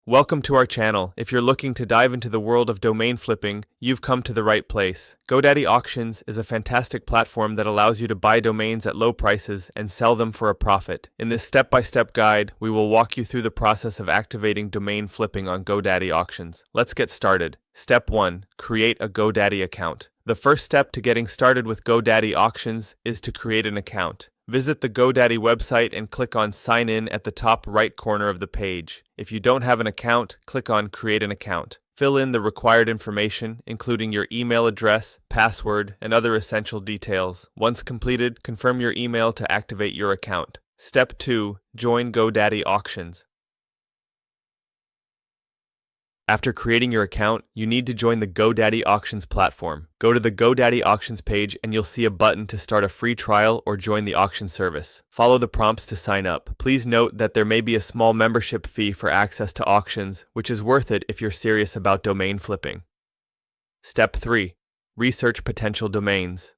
Welcome to our channel. If you're looking to dive into the world of domain flipping, you've come to the right place. GoDaddy Auctions is a fantastic platform that allows you to buy domains at low prices and sell them for a profit. In this step-by-step guide, we will walk you through the process of activating domain flipping on GoDaddy Auctions. Let's get started. Step 1. Create a GoDaddy account. The first step to getting started with GoDaddy Auctions is to create an account. Visit the GoDaddy website and click on Sign In at the top right corner of the page. If you don't have an account, click on Create an Account. Fill in the required information, including your email address, password, and other essential details. Once completed, confirm your email to activate your account. Step 2. Join GoDaddy Auctions. After creating your account, you need to join the GoDaddy Auctions platform. Go to the GoDaddy Auctions page and you'll see a button to start a free trial or join the auction service. Follow the prompts to sign up. Please note that there may be a small membership fee for access to auctions, which is worth it if you're serious about domain flipping. Step 3. Research potential domains.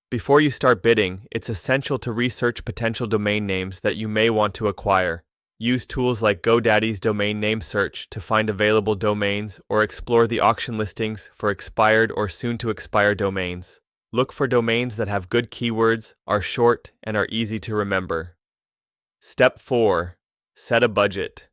Before you start bidding, it's essential to research potential domain names that you may want to acquire. Use tools like GoDaddy's domain name search to find available domains or explore the auction listings for expired or soon-to-expire domains. Look for domains that have good keywords, are short, and are easy to remember. Step 4. Set a budget.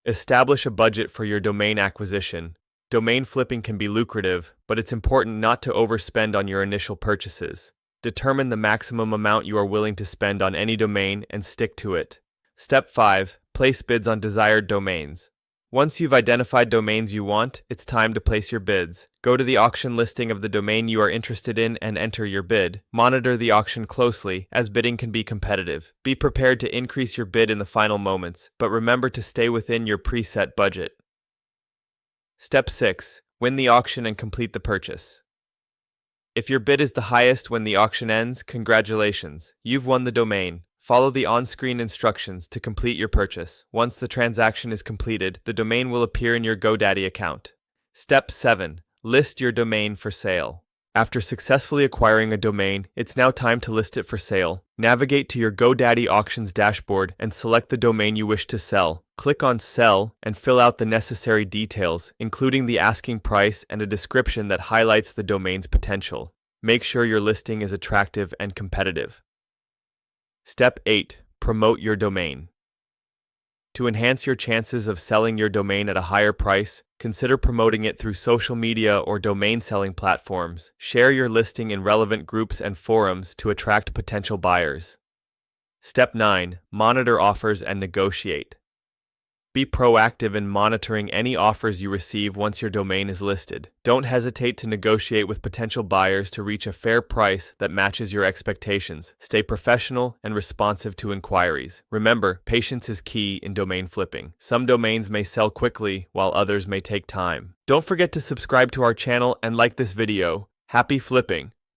Establish a budget for your domain acquisition. Domain flipping can be lucrative, but it's important not to overspend on your initial purchases. Determine the maximum amount you are willing to spend on any domain and stick to it. Step 5. Place bids on desired domains. Once you've identified domains you want, it's time to place your bids. Go to the auction listing of the domain you are interested in and enter your bid. Monitor the auction closely, as bidding can be competitive. Be prepared to increase your bid in the final moments, but remember to stay within your preset budget. Step 6. Win the auction and complete the purchase. If your bid is the highest when the auction ends, congratulations, you've won the domain. Follow the on-screen instructions to complete your purchase. Once the transaction is completed, the domain will appear in your GoDaddy account. Step 7. List your domain for sale. After successfully acquiring a domain, it's now time to list it for sale. Navigate to your GoDaddy Auctions dashboard and select the domain you wish to sell. Click on Sell and fill out the necessary details, including the asking price and a description that highlights the domain's potential. Make sure your listing is attractive and competitive. Step 8. Promote your domain. To enhance your chances of selling your domain at a higher price, consider promoting it through social media or domain selling platforms. Share your listing in relevant groups and forums to attract potential buyers. Step 9. Monitor offers and negotiate. Be proactive in monitoring any offers you receive once your domain is listed. Don't hesitate to negotiate with potential buyers to reach a fair price that matches your expectations. Stay professional and responsive to inquiries. Remember, patience is key in domain flipping. Some domains may sell quickly, while others may take time. Don't forget to subscribe to our channel and like this video. Happy flipping!